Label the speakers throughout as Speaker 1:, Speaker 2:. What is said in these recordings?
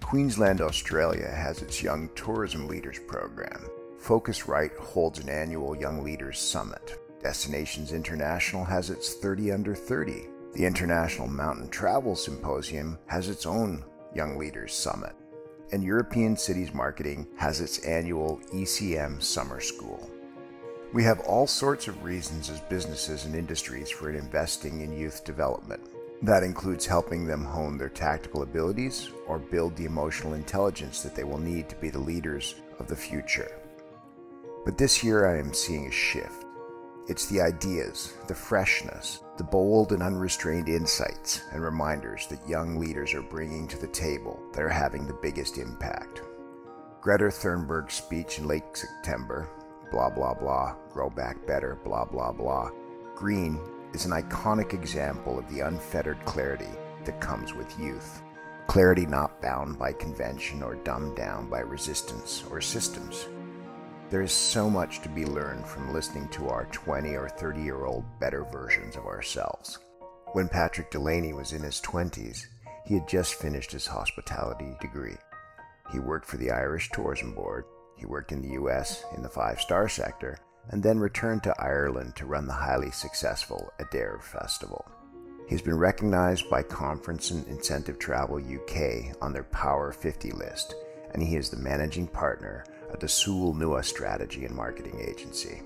Speaker 1: Queensland, Australia has its Young Tourism Leaders program. Focusrite holds an annual Young Leaders Summit. Destinations International has its 30 Under 30. The International Mountain Travel Symposium has its own Young Leaders Summit. And European Cities Marketing has its annual ECM Summer School. We have all sorts of reasons as businesses and industries for investing in youth development. That includes helping them hone their tactical abilities or build the emotional intelligence that they will need to be the leaders of the future. But this year I am seeing a shift. It's the ideas, the freshness, the bold and unrestrained insights and reminders that young leaders are bringing to the table that are having the biggest impact. Greta Thunberg's speech in late September, blah blah blah, grow back better, blah blah blah, green is an iconic example of the unfettered clarity that comes with youth. Clarity not bound by convention or dumbed down by resistance or systems. There is so much to be learned from listening to our 20 or 30-year-old better versions of ourselves. When Patrick Delaney was in his 20s, he had just finished his hospitality degree. He worked for the Irish Tourism Board, he worked in the US in the 5-star sector, and then returned to Ireland to run the highly successful Adare Festival. He's been recognized by Conference and Incentive Travel UK on their Power 50 list, and he is the managing partner of the Sewell Nua Strategy and Marketing Agency.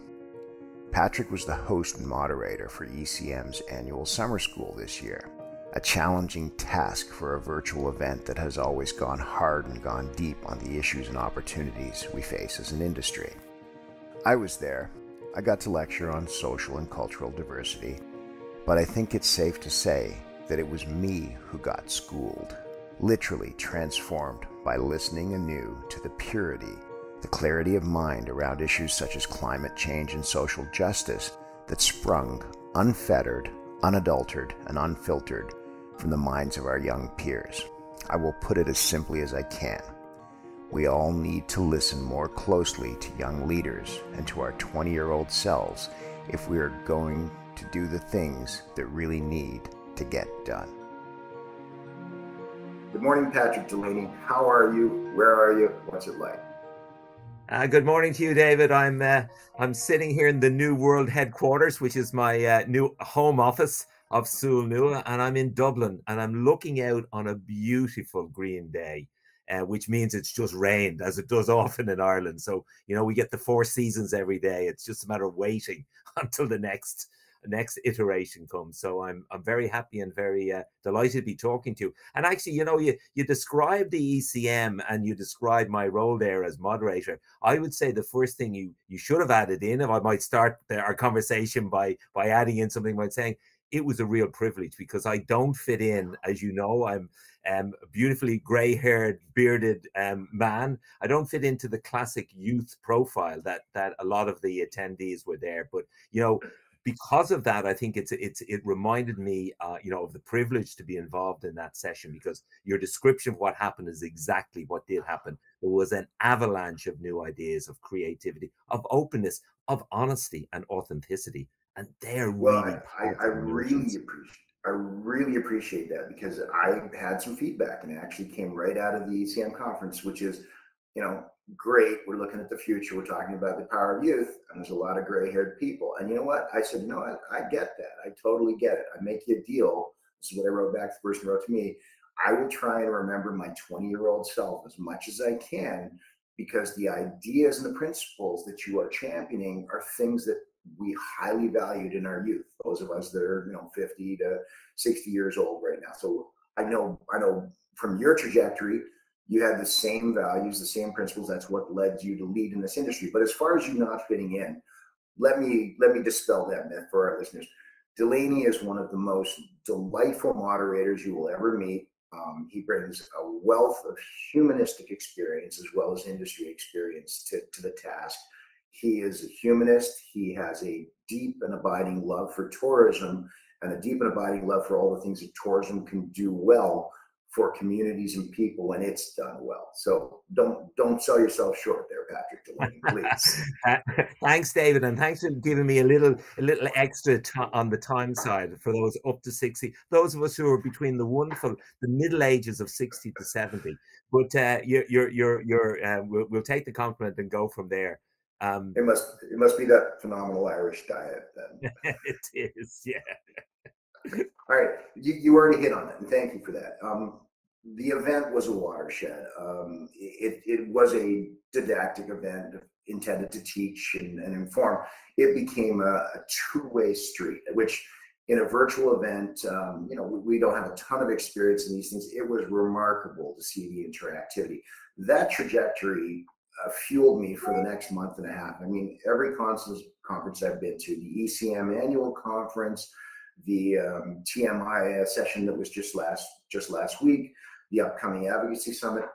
Speaker 1: Patrick was the host and moderator for ECM's annual summer school this year, a challenging task for a virtual event that has always gone hard and gone deep on the issues and opportunities we face as an industry. I was there. I got to lecture on social and cultural diversity, but I think it's safe to say that it was me who got schooled, literally transformed by listening anew to the purity, the clarity of mind around issues such as climate change and social justice that sprung unfettered, unadulterated, and unfiltered from the minds of our young peers. I will put it as simply as I can. We all need to listen more closely to young leaders and to our 20-year-old selves if we are going to do the things that really need to get done. Good morning, Patrick Delaney. How are you? Where are you? What's it like?
Speaker 2: Good morning to you, David. I'm sitting here in the New World headquarters, which is my new home office of Sewell Nua, and I'm in Dublin, and I'm looking out on a beautiful green day, which means it's just rained, as it does often in Ireland. So, you know, we get the 4 seasons every day. It's just a matter of waiting until the next iteration comes. So I'm very happy and very delighted to be talking to you. And actually, you know, you described the ECM and you described my role there as moderator. I would say the first thing you should have added in, if I might start our conversation by adding in something by saying it was a real privilege, because I don't fit in, as you know. I'm a beautifully gray-haired, bearded man. I don't fit into the classic youth profile that a lot of the attendees were there. But, you know, because of that, I think it reminded me, you know, of the privilege to be involved in that session, because your description of what happened is exactly what did happen. There was an avalanche of new ideas, of creativity, of openness, of honesty and authenticity, and they're really
Speaker 1: I really appreciate that, because I had some feedback, and it actually came right out of the ECM conference, which is, you know, great. We're looking at the future. We're talking about the power of youth, and there's a lot of gray-haired people. And you know what? I said, you know what? I get that. I totally get it. I make you a deal. This is what I wrote back. The person wrote to me. I will try and remember my 20-year-old self as much as I can, because the ideas and the principles that you are championing are things that we highly valued in our youth. Those of us that are, you know, 50 to 60 years old right now. So I know from your trajectory, you had the same values, the same principles. That's what led you to lead in this industry. But as far as you not fitting in, let me dispel that myth for our listeners. Delaney is one of the most delightful moderators you will ever meet. He brings a wealth of humanistic experience as well as industry experience to the task. He is a humanist. He has a deep and abiding love for tourism, and a deep and abiding love for all the things that tourism can do well for communities and people, and it's done well. So don't sell yourself short there, Patrick Delaney, please.
Speaker 2: Thanks, David, and thanks for giving me a little extra on the time side for those up to 60. Those of us who are between the middle ages of 60 to 70. But we'll take the compliment and go from there.
Speaker 1: It must be that phenomenal Irish diet then.
Speaker 2: It is, yeah.
Speaker 1: All right, you already hit on it, and thank you for that. The event was a watershed. It was a didactic event intended to teach and inform. It became a two-way street, which in a virtual event, we don't have a ton of experience in these things. It was remarkable to see the interactivity. That trajectory fueled me for the next month and a half. I mean, every conference I've been to, the ECM annual conference, the TMI session that was just last week, the upcoming advocacy summit,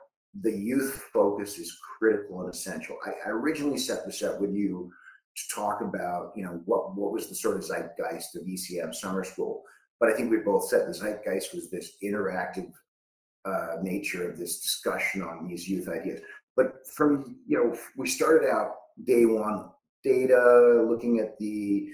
Speaker 1: the youth focus is critical and essential. I originally set this up with you to talk about, what was the sort of zeitgeist of ECM Summer School, but I think we both said the zeitgeist was this interactive nature of this discussion on these youth ideas. But from, we started out day one, data, looking at the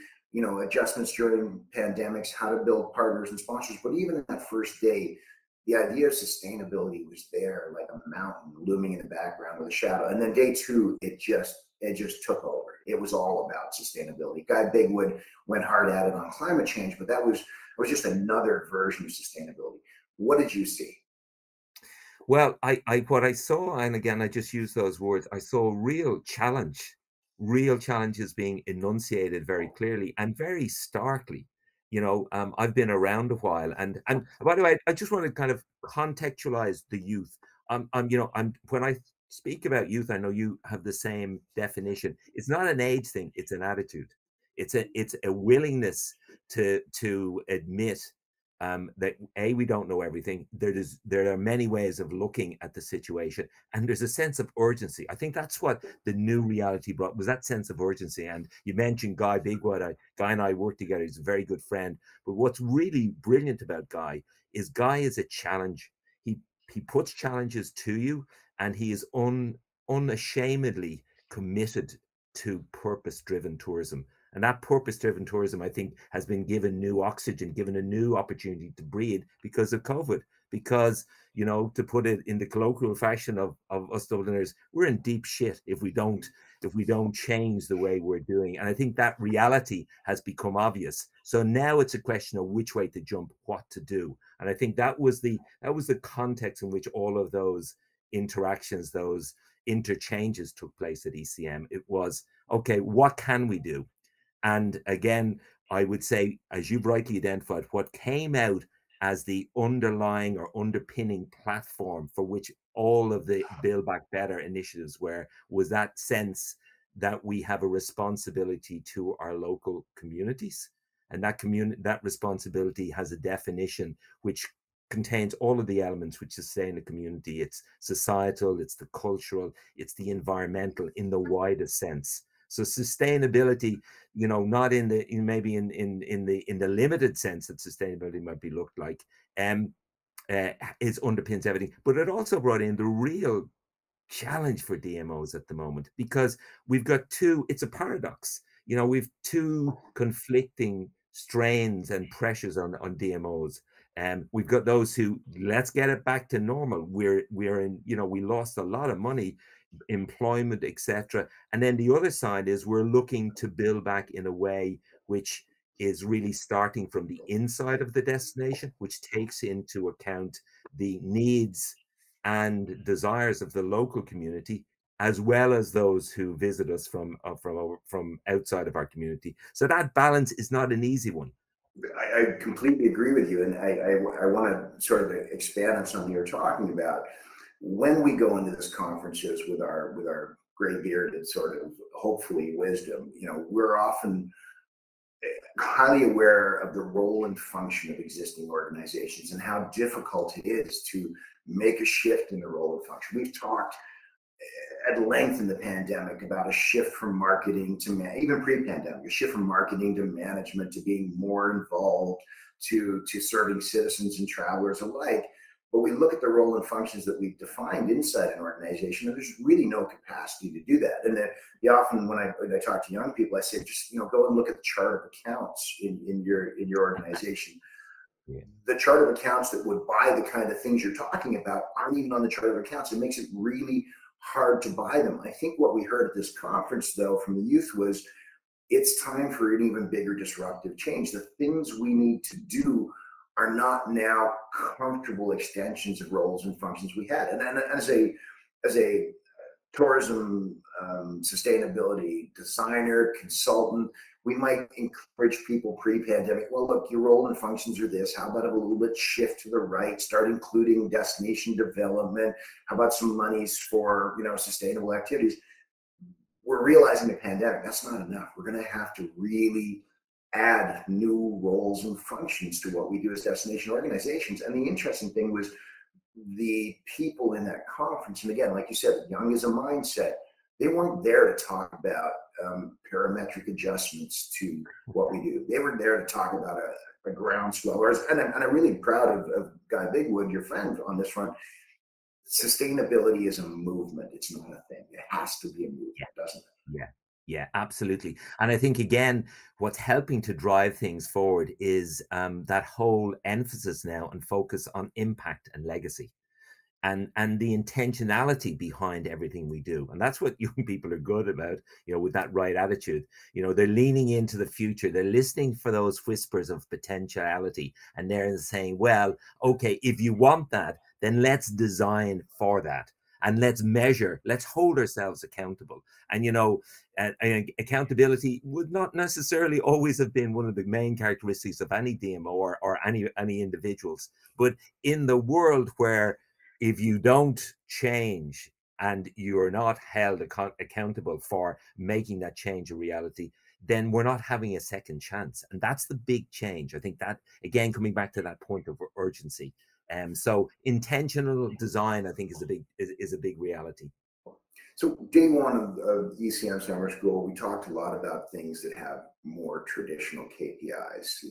Speaker 1: adjustments during pandemics, how to build partners and sponsors. But even in that first day, the idea of sustainability was there like a mountain looming in the background with a shadow. And then day two, it just took over. It was all about sustainability. Guy Bigwood went hard at it on climate change, but that was just another version of sustainability. What did you see?
Speaker 2: Well, what I saw, and again, I just use those words, I saw real challenges being enunciated very clearly and very starkly. I've been around a while, and by the way, I just want to kind of contextualize the youth. When I speak about youth, I know you have the same definition. It's not an age thing; it's an attitude. It's a willingness to admit that we don't know everything. There are many ways of looking at the situation, and there's a sense of urgency. I think that's what the new reality brought, was that sense of urgency. And you mentioned Guy Bigwood. Guy and I work together. He's a very good friend. But what's really brilliant about Guy is a challenge. He puts challenges to you, and he is unashamedly committed to purpose-driven tourism. And that purpose-driven tourism, I think, has been given new oxygen, given a new opportunity to breathe because of COVID. Because, to put it in the colloquial fashion of us Dubliners, we're in deep shit if we don't change the way we're doing. And I think that reality has become obvious. So now it's a question of which way to jump, what to do. And I think that was the context in which all of those interactions, those interchanges took place at ECM. It was, okay, what can we do? And again, I would say, as you've rightly identified, what came out as the underlying or underpinning platform for which all of the Build Back Better initiatives was that sense that we have a responsibility to our local communities. And that responsibility has a definition which contains all of the elements which sustain a community. It's societal, it's the cultural, it's the environmental in the widest sense. So sustainability, not in the limited sense that sustainability might be looked like, underpins everything. But it also brought in the real challenge for DMOs at the moment, because we've got it's a paradox. We've two conflicting strains and pressures on DMOs. We've got those who, let's get it back to normal. We're in, we lost a lot of money, employment, etc. And then the other side is we're looking to build back in a way which is really starting from the inside of the destination, which takes into account the needs and desires of the local community, as well as those who visit us from outside of our community. So that balance is not an easy one.
Speaker 1: I completely agree with you, and I want to sort of expand on something you're talking about. When we go into these conferences with our gray bearded sort of hopefully wisdom, we're often highly aware of the role and function of existing organizations and how difficult it is to make a shift in the role and function. We've talked at length in the pandemic about a shift from marketing to even pre-pandemic, a shift from marketing to management, to being more involved, to serving citizens and travelers alike. but we look at the role and functions that we've defined inside an organization, and there's really no capacity to do that. And then often when I talk to young people, I say, just go and look at the chart of accounts in your organization.
Speaker 2: Yeah.
Speaker 1: The chart of accounts that would buy the kind of things you're talking about aren't even on the chart of accounts. It makes it really hard to buy them. I think what we heard at this conference, though, from the youth was, it's time for an even bigger disruptive change. The things we need to do are not now comfortable extensions of roles and functions we had. And then as a tourism sustainability designer, consultant, we might encourage people pre-pandemic, well, look, your role and functions are this. How about a little bit shift to the right, start including destination development? How about some monies for, sustainable activities? We're realizing the pandemic, that's not enough. We're going to have to really add new roles and functions to what we do as destination organizations. And the interesting thing was the people in that conference, and again, like you said, young is a mindset. They weren't there to talk about parametric adjustments to what we do. They were there to talk about a groundswell. And I'm really proud of Guy Bigwood, your friend, on this front. Sustainability is a movement. It's not a thing. It has to be a movement, doesn't it?
Speaker 2: Yeah, absolutely. And I think, again, what's helping to drive things forward is that whole emphasis now and focus on impact and legacy, and the intentionality behind everything we do. And that's what young people are good about, with that right attitude. They're leaning into the future. They're listening for those whispers of potentiality. And they're saying, well, okay, if you want that, then let's design for that. And let's measure, let's hold ourselves accountable. And, accountability would not necessarily always have been one of the main characteristics of any DMO or any individuals. But in the world where if you don't change and you're not held accountable for making that change a reality, then we're not having a second chance. And that's the big change. I think that, again, coming back to that point of urgency. So intentional design, I think, is a big reality.
Speaker 1: So day one of ECM Summer School, we talked a lot about things that have more traditional KPIs.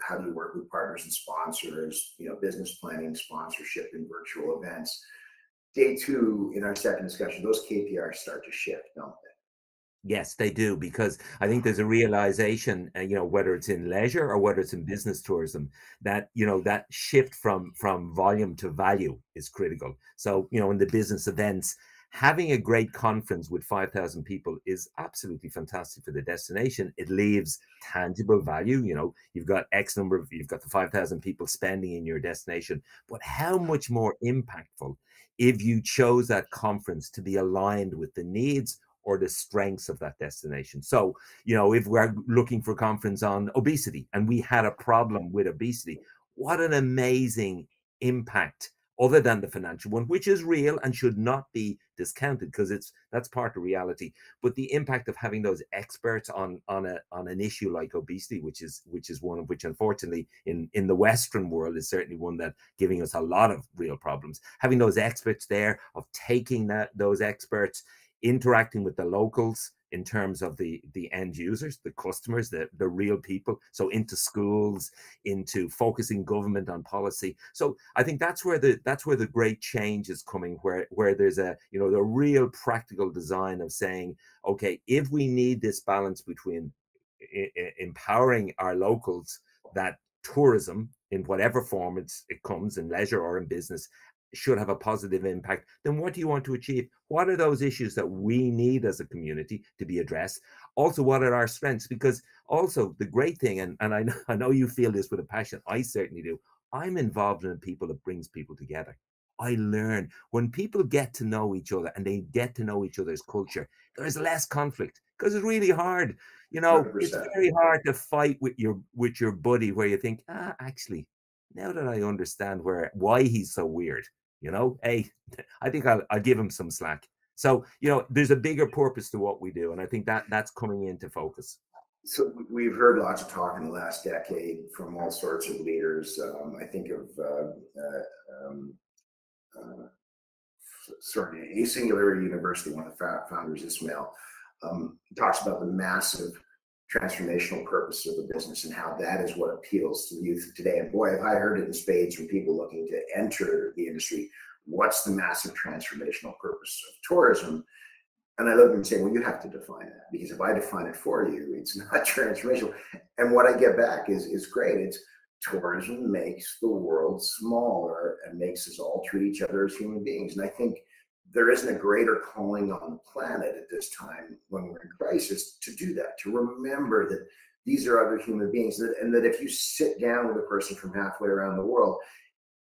Speaker 1: How do you work with partners and sponsors? Business planning, sponsorship, and virtual events. Day two, in our second discussion, those KPIs start to shift, don't they?
Speaker 2: Yes, they do, because I think there's a realization, whether it's in leisure or whether it's in business tourism, that, that shift from volume to value is critical. So, in the business events, having a great conference with 5,000 people is absolutely fantastic for the destination. It leaves tangible value. You've got you've got the 5,000 people spending in your destination, but how much more impactful if you chose that conference to be aligned with the needs or the strengths of that destination. So, if we're looking for a conference on obesity and we had a problem with obesity, what an amazing impact, other than the financial one, which is real and should not be discounted, because that's part of reality. But the impact of having those experts on an issue like obesity, which is one of which, unfortunately, in the Western world, is certainly one that giving us a lot of real problems. Having those experts there, of taking those experts, interacting with the locals in terms of the end users, the customers, the real people. So into schools, into focusing government on policy. So I think that's where the great change is coming, where there's a real practical design of saying, okay, if we need this balance between empowering our locals, that tourism, in whatever form it comes, in leisure or in business, should have a positive impact, then what do you want to achieve? What are those issues that we need as a community to be addressed? Also, what are our strengths? Because also the great thing, and I know you feel this with a passion, I certainly do, I'm involved in people that brings people together. I learn when people get to know each other and they get to know each other's culture, there's less conflict, because it's really hard.
Speaker 1: 100%.
Speaker 2: It's very hard to fight with your buddy where you think, actually, now that I understand why he's so weird, hey, I think I'll give him some slack. So, there's a bigger purpose to what we do. And I think that's coming into focus.
Speaker 1: So we've heard lots of talk in the last decade from all sorts of leaders. I think of A Singularity University, one of the founders, Ismail, talks about the massive transformational purpose of the business and how that is what appeals to the youth of today. And boy, have I heard it in spades from people looking to enter the industry. What's the massive transformational purpose of tourism? And I look at them and say, well, you have to define that, because if I define it for you, it's not transformational. And what I get back is great. It's tourism makes the world smaller and makes us all treat each other as human beings. And I think there isn't a greater calling on the planet at this time when we're in crisis to do that, to remember that these are other human beings, and that if you sit down with a person from halfway around the world,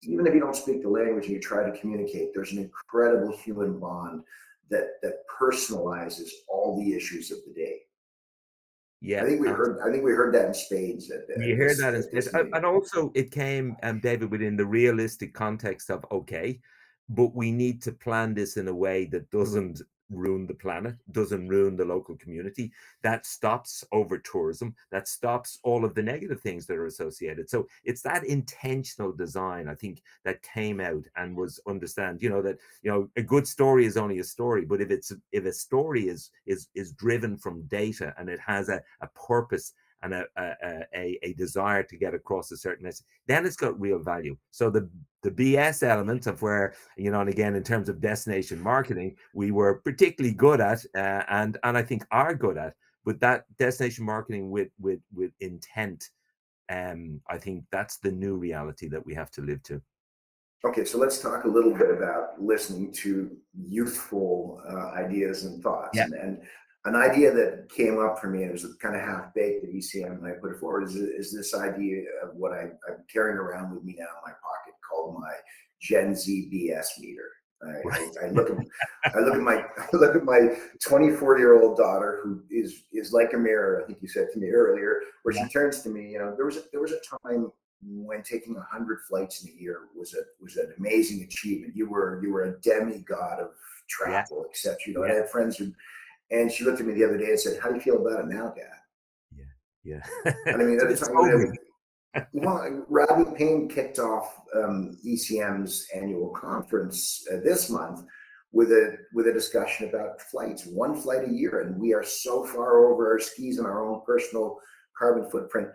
Speaker 1: even if you don't speak the language and you try to communicate, there's an incredible human bond that personalizes all the issues of the day.
Speaker 2: Yeah,
Speaker 1: I think we heard that in spades.
Speaker 2: You hear that in spades, and also it came, David, within the realistic context of, okay, but we need to plan this in a way that doesn't ruin the planet, doesn't ruin the local community, that stops over tourism, that stops all of the negative things that are associated. So it's that intentional design, I think, that came out and was understand, that, a good story is only a story, but if a story is driven from data and it has a purpose and a desire to get across a certain message, then it's got real value. So the BS element of where, and again, in terms of destination marketing, we were particularly good at, and I think are good at, but that destination marketing with intent, I think that's the new reality that we have to live to.
Speaker 1: Okay, so let's talk a little bit about listening to youthful ideas and thoughts.
Speaker 2: Yeah.
Speaker 1: And an idea that came up for me, and it was kind of half-baked at ECM when I put it forward, is this idea of what I'm carrying around with me now in my pocket, called my Gen Z BS meter. I look at my 24-year-old daughter, who is like a mirror. I think you said to me earlier, where she turns to me. There was a time when taking 100 flights in a year was an amazing achievement. You were a demigod of travel, etc. I had friends who. And she looked at me the other day and said, "How do you feel about it now, Dad?"
Speaker 2: Yeah.
Speaker 1: And I mean, at the time, well, Rodney Payne kicked off ECM's annual conference this month with a discussion about flights, one flight a year, and we are so far over our skis in our own personal carbon footprint.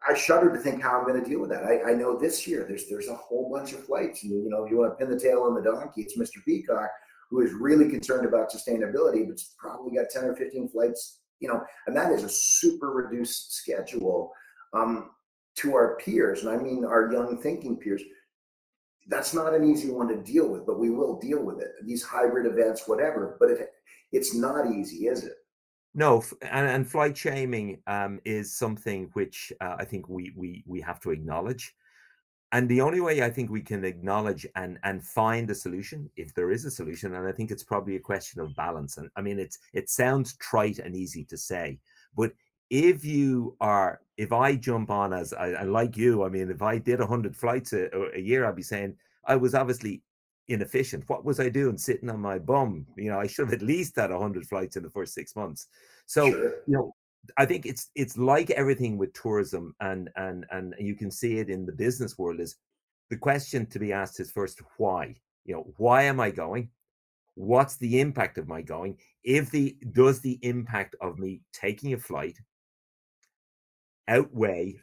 Speaker 1: I shudder to think how I'm going to deal with that. I know this year there's a whole bunch of flights, and you want to pin the tail on the donkey. It's Mr. Peacock, who is really concerned about sustainability, but it's probably got 10 or 15 flights, and that is a super reduced schedule to our peers. And I mean, our young thinking peers. That's not an easy one to deal with, but we will deal with it. These hybrid events, whatever, but it's not easy, is it?
Speaker 2: No, and flight shaming is something which I think we have to acknowledge. And the only way I think we can acknowledge and find a solution, if there is a solution, and I think it's probably a question of balance. And I mean, it sounds trite and easy to say, but if I jump on as I like you, I mean, if I did 100 flights a year, I'd be saying I was obviously inefficient. What was I doing sitting on my bum? I should have at least had 100 flights in the first 6 months. So,
Speaker 1: sure.
Speaker 2: I think it's like everything with tourism, and you can see it in the business world. Is the question to be asked is first, why? Why am I going? What's the impact of my going? Does the impact of me taking a flight outweigh,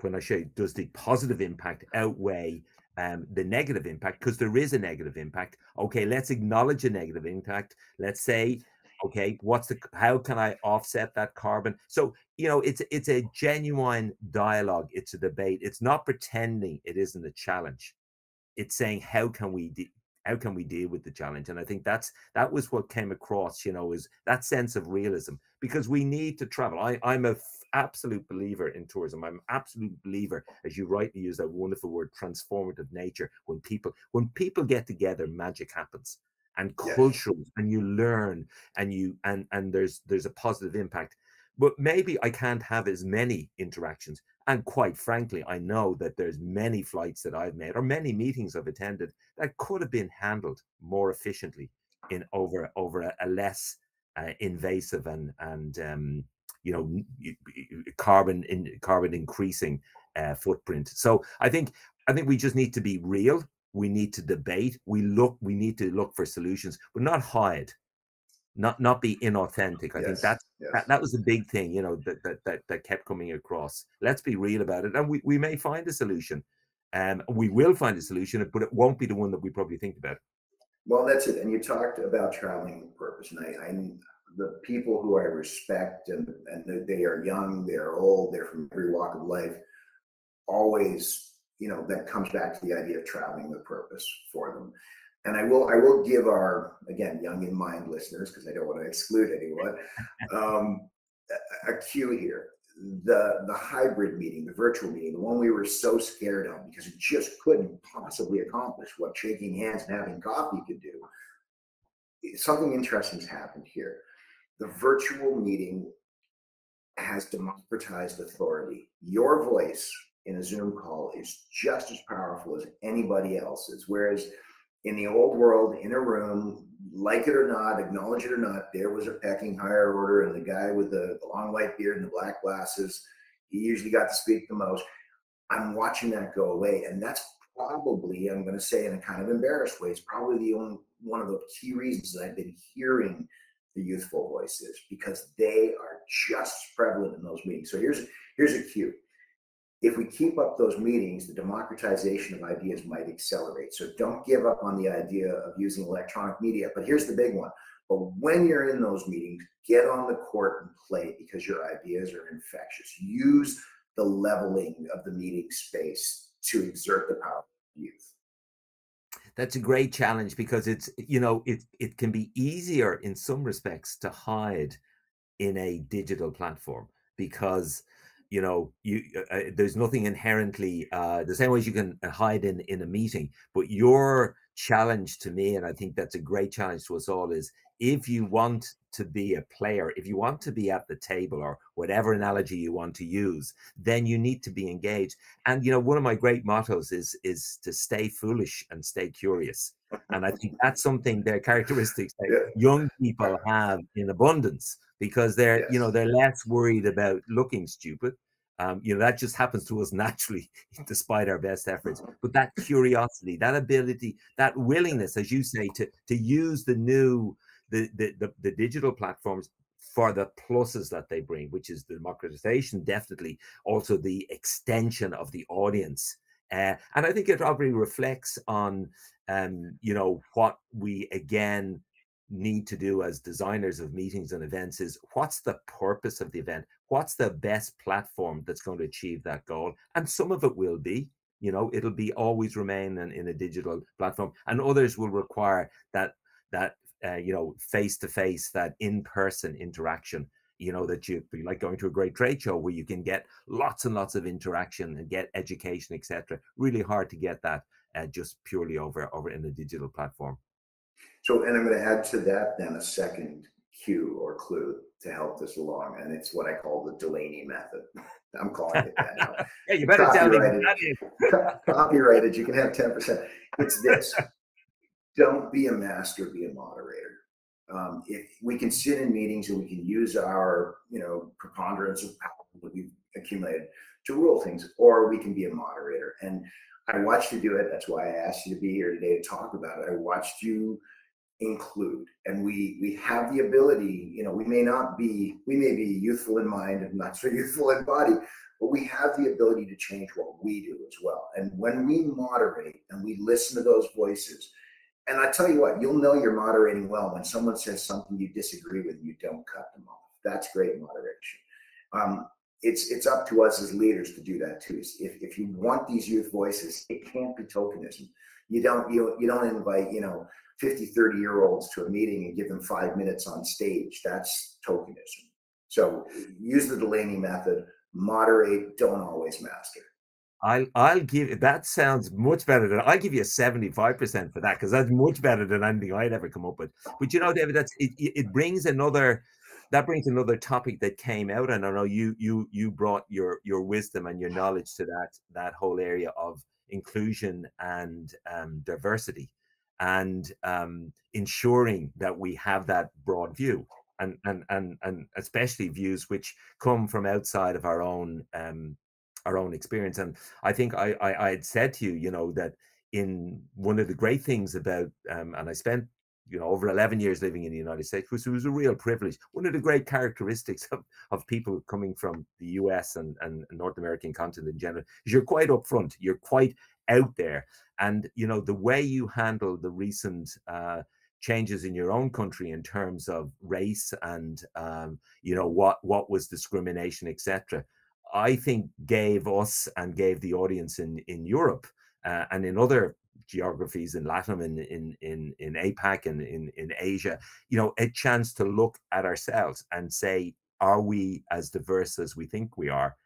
Speaker 2: when I say does the positive impact outweigh the negative impact? Because there is a negative impact. Okay, let's acknowledge a negative impact. Let's say, okay, how can I offset that carbon? So, it's a genuine dialogue. It's a debate. It's not pretending it isn't a challenge. It's saying, how can we deal with the challenge? And I think that was what came across, is that sense of realism, because we need to travel. I'm a absolute believer in tourism. I'm an absolute believer, as you rightly use that wonderful word, transformative nature. When people get together, magic happens. And cultural, and you learn, and there's a positive impact. But maybe I can't have as many interactions. And quite frankly, I know that there's many flights that I've made or many meetings I've attended that could have been handled more efficiently over a less invasive and carbon increasing footprint. So I think we just need to be real. We need to debate. We need to look for solutions, but not hide. not be inauthentic. I think
Speaker 1: Yes, yes.
Speaker 2: that was a big thing, you know, that kept coming across. Let's be real about it, and we may find a solution. We will find a solution, but it won't be the one that we probably think about.
Speaker 1: Well, that's it. And you talked about traveling with purpose, and the people who I respect, and they are young, they are old, they're from every walk of life. Always, that comes back to the idea of traveling with purpose for them. And I will give our, again, young in mind listeners, because I don't want to exclude anyone, um, a cue here. The hybrid meeting, the virtual meeting, the one we were so scared of because it just couldn't possibly accomplish what shaking hands and having coffee could do. Something interesting has happened here. The virtual meeting has democratized authority. Your voice in a Zoom call is just as powerful as anybody else's. Whereas in the old world, in a room, like it or not, acknowledge it or not, there was a pecking higher order, and the guy with the long white beard and the black glasses, he usually got to speak the most. I'm watching that go away, and that's probably, I'm going to say in a kind of embarrassed way, it's probably the only one of the key reasons that I've been hearing the youthful voices, because they are just prevalent in those meetings. So here's a cue. If we keep up those meetings, the democratization of ideas might accelerate. So don't give up on the idea of using electronic media. But here's the big one. But when you're in those meetings, get on the court and play, because your ideas are infectious. Use the leveling of the meeting space to exert the power of youth.
Speaker 2: That's a great challenge, because it's, it can be easier in some respects to hide in a digital platform, because there's nothing inherently the same way as you can hide in a meeting. But your challenge to me, and I think that's a great challenge to us all, is if you want to be a player, if you want to be at the table, or whatever analogy you want to use, then you need to be engaged. And one of my great mottos is to stay foolish and stay curious. And I think that's something, they're characteristics that young people have in abundance, because they're they're less worried about looking stupid. That just happens to us naturally, despite our best efforts. But that curiosity, that ability, that willingness, as you say, to use the digital platforms for the pluses that they bring, which is the democratization, definitely, also the extension of the audience. And I think it probably reflects on what we again need to do as designers of meetings and events is, what's the purpose of the event? What's the best platform that's going to achieve that goal? And some of it will be, it'll be always remain in a digital platform, and others will require that face-to-face, that in-person interaction, that you like going to a great trade show where you can get lots and lots of interaction and get education, etc. Really hard to get that just purely over in a digital platform.
Speaker 1: So, and I'm going to add to that then a second cue or clue to help this along, and it's what I call the Delaney method. I'm calling it that now.
Speaker 2: Yeah, you better tell me
Speaker 1: that is. Copyrighted, you can have 10%. It's this. Don't be a master, be a moderator. If we can sit in meetings and we can use our, preponderance of power that we've accumulated to rule things, or we can be a moderator. And I watched you do it. That's why I asked you to be here today to talk about it. I watched you include, and we have the ability, we may be youthful in mind and not so youthful in body, but we have the ability to change what we do as well. And when we moderate and we listen to those voices, and I tell you what, you'll know you're moderating well when someone says something you disagree with, you don't cut them off. That's great moderation. It's up to us as leaders to do that too. If you want these youth voices, it can't be tokenism. You don't invite 50, 30-year-olds to a meeting and give them 5 minutes on stage. That's tokenism. So use the Delaney method, moderate, don't always master.
Speaker 2: I'll give, that sounds much better than, I'll give you a 75% for that, because that's much better than anything I'd ever come up with. But David, it brings another topic that came out, and I know you brought your wisdom and your knowledge to that whole area of inclusion and diversity, and ensuring that we have that broad view, and especially views which come from outside of our own experience. And I think I had said to you, that in one of the great things about, and I spent over 11 years living in the United States, which was a real privilege. One of the great characteristics of people coming from the US and North American continent in general is you're quite upfront, you're quite out there. And, the way you handle the recent changes in your own country in terms of race and, what was discrimination, etc., I think gave us and gave the audience in Europe and in other geographies in Latin, in APAC and in Asia, a chance to look at ourselves and say, are we as diverse as we think we are?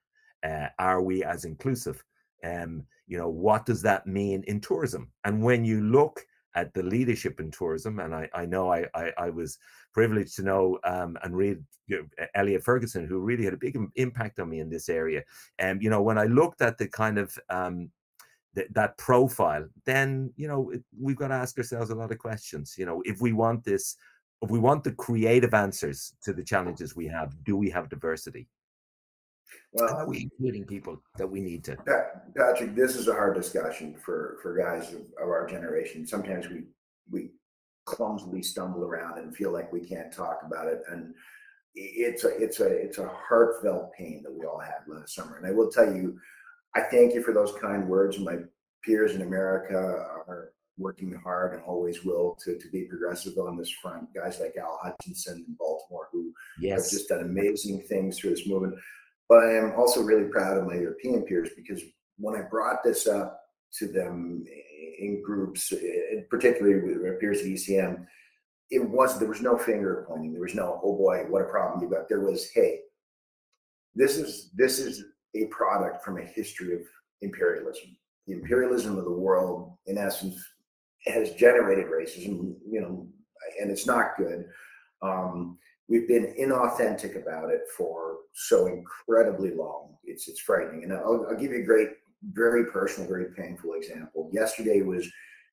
Speaker 2: Are we as inclusive? What does that mean in tourism? And when you look at the leadership in tourism, and I know I was privileged to know and read Elliot Ferguson, who really had a big impact on me in this area. And when I looked at the kind of that profile, then we've got to ask ourselves a lot of questions. If we want this, if we want the creative answers to the challenges we have, do we have diversity?
Speaker 1: Well,
Speaker 2: are we including people that we need to?
Speaker 1: Patrick, this is a hard discussion for guys of our generation. Sometimes we clumsily stumble around and feel like we can't talk about it, and it's a heartfelt pain that we all had last summer. And I will tell you, I thank you for those kind words. My peers in America are working hard and always will to be progressive on this front. Guys like Al Hutchinson in Baltimore, who have just done amazing things through this movement. But I am also really proud of my European peers, because when I brought this up to them in groups, particularly with our peers at ECM, there was no finger pointing. There was no, oh boy, what a problem you got. There was, hey, this is a product from a history of imperialism. The imperialism of the world, in essence, has generated racism, and it's not good. We've been inauthentic about it for so incredibly long. It's frightening. And I'll give you a great, very personal, very painful example. Yesterday was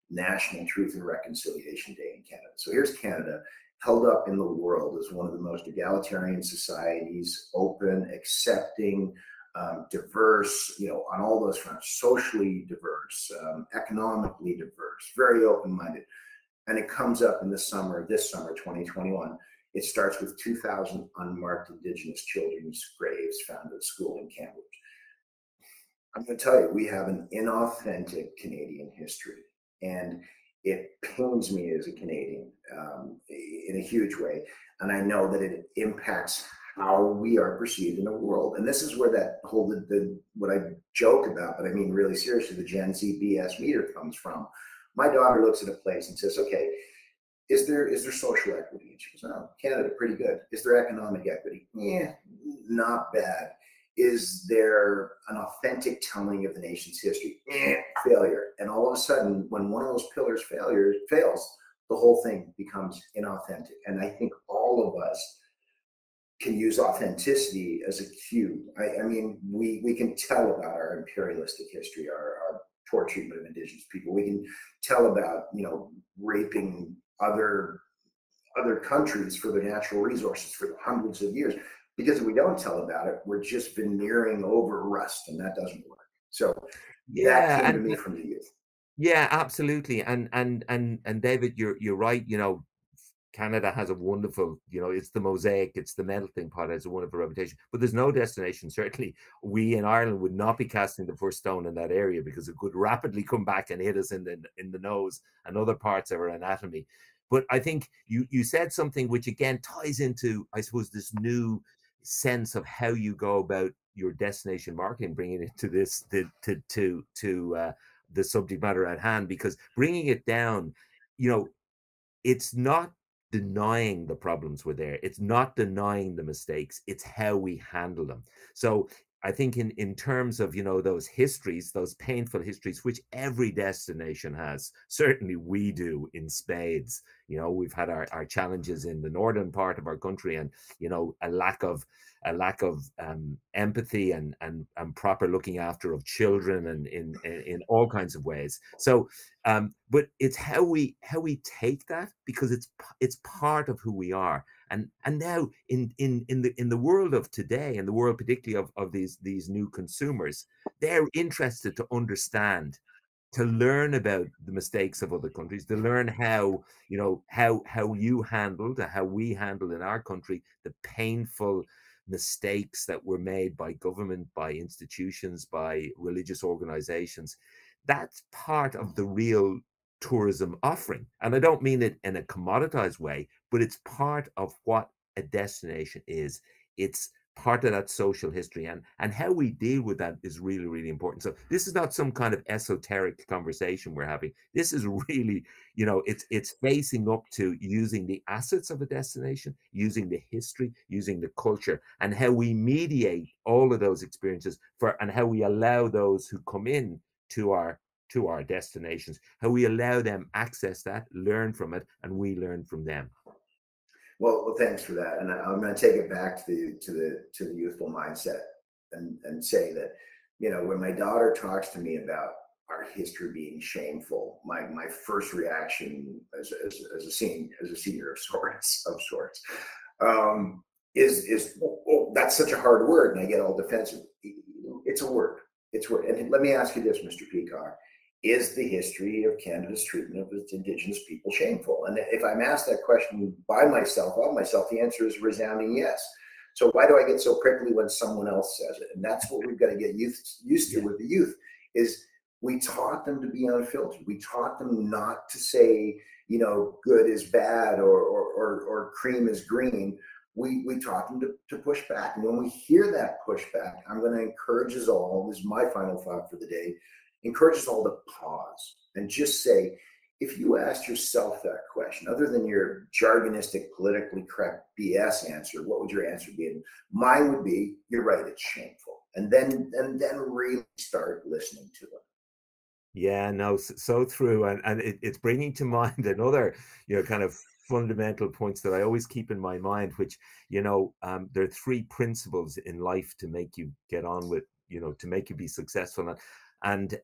Speaker 1: National Truth and Reconciliation Day in Canada. So here's Canada, held up in the world as one of the most egalitarian societies, open, accepting, diverse, on all those fronts, socially diverse, economically diverse, very open-minded. And it comes up in this summer, 2021. It starts with 2,000 unmarked Indigenous children's graves found at a school in Cambridge. I'm going to tell you, we have an inauthentic Canadian history, and it pains me as a Canadian in a huge way. And I know that it impacts how we are perceived in the world. And this is where that whole, what I joke about, but I mean really seriously, the Gen Z BS meter comes from. My daughter looks at a place and says, okay, is there social equity? And she goes, oh, Canada, pretty good. Is there economic equity? Yeah, not bad. Is there an authentic telling of the nation's history? Failure. And all of a sudden, when one of those pillars fails, the whole thing becomes inauthentic. And I think all of us can use authenticity as a cue. I mean, we can tell about our imperialistic history, our poor treatment of Indigenous people. We can tell about, raping other countries for their natural resources for hundreds of years. Because if we don't tell about it, we're just veneering over rust, and that doesn't work. So that came to me from the youth.
Speaker 2: Yeah, absolutely. And David, you're right. Canada has a wonderful, it's the mosaic, it's the melting pot, has a wonderful reputation. But there's no destination. Certainly, we in Ireland would not be casting the first stone in that area, because it could rapidly come back and hit us in the nose and other parts of our anatomy. But I think you said something which again ties into, I suppose, this new sense of how you go about your destination marketing, bringing it to this to the subject matter at hand, because bringing it down, it's not denying the problems were there. It's not denying the mistakes. It's how we handle them. So I think in terms of, those histories, those painful histories, which every destination has, certainly we do in spades. We've had our challenges in the northern part of our country, and, a lack of empathy and proper looking after of children, and in all kinds of ways. So, but it's how we take that, because it's part of who we are. And now in the world of today, in the world particularly of these new consumers, they're interested to understand to learn about the mistakes of other countries, to learn how, you know, how you handled, how we handled in our country, the painful mistakes that were made by government, by institutions, by religious organizations. That's part of the real tourism offering. And I don't mean it in a commoditized way, but it's part of what a destination is. It's part of that social history, and how we deal with that is really, really important. So this is not some kind of esoteric conversation we're having. This is really, you know, it's facing up to using the assets of a destination, using the history, using the culture, and how we mediate all of those experiences for, and how we allow those who come in to our destinations, how we allow them access that, learn from it, and we learn from them.
Speaker 1: Well, thanks for that, and I'm going to take it back to the youthful mindset, and say that, you know, when my daughter talks to me about our history being shameful, my first reaction as a senior of sorts, is oh, that's such a hard word, and I get all defensive. It's a word. It's a word. And let me ask you this, Mr. Peacock. Is the history of Canada's treatment of its Indigenous people shameful? And if I'm asked that question by myself, of myself, the answer is a resounding yes. So why do I get so prickly when someone else says it? And that's what we've got to get used to with the youth, is we taught them to be unfiltered. We taught them not to say, you know, good is bad, or cream is green. We taught them to push back. And when we hear that pushback, I'm going to encourage us all, this is my final thought for the day, encourage us all to pause and just say, if you asked yourself that question, other than your jargonistic, politically correct BS answer, what would your answer be? And mine would be, you're right, it's shameful. And then really start listening to them.
Speaker 2: Yeah, no, so true. And it's bringing to mind another, you know, kind of fundamental points that I always keep in my mind, which, you know, there are three principles in life to make you get on with, you know, to make you be successful. And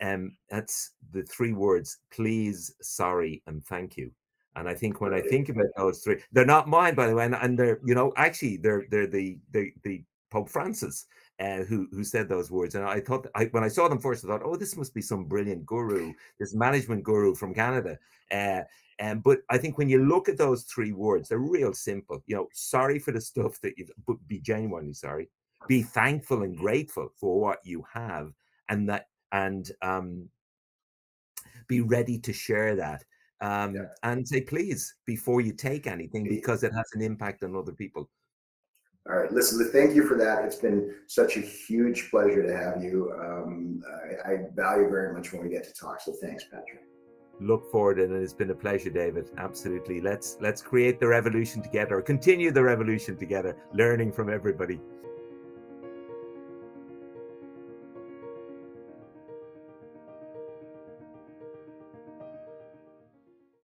Speaker 2: that's the three words: please, sorry, and thank you. And I think when I think about those three, they're not mine, by the way, and they're, you know, actually they're the Pope Francis who said those words. And I thought, when I saw them first, I thought, oh, this must be some brilliant guru, this management guru from Canada. But I think when you look at those three words, they're real simple. You know, sorry for the stuff that you've, but be genuinely sorry. Be thankful and grateful for what you have, and that, and be ready to share that, and say please before you take anything, because it has an impact on other people.
Speaker 1: All right, listen, thank you for that. It's been such a huge pleasure to have you. I value very much when we get to talk, so thanks, Patrick.
Speaker 2: Look forward, and it's been a pleasure, David. Absolutely. Let's create the revolution together, or continue the revolution together, learning from everybody.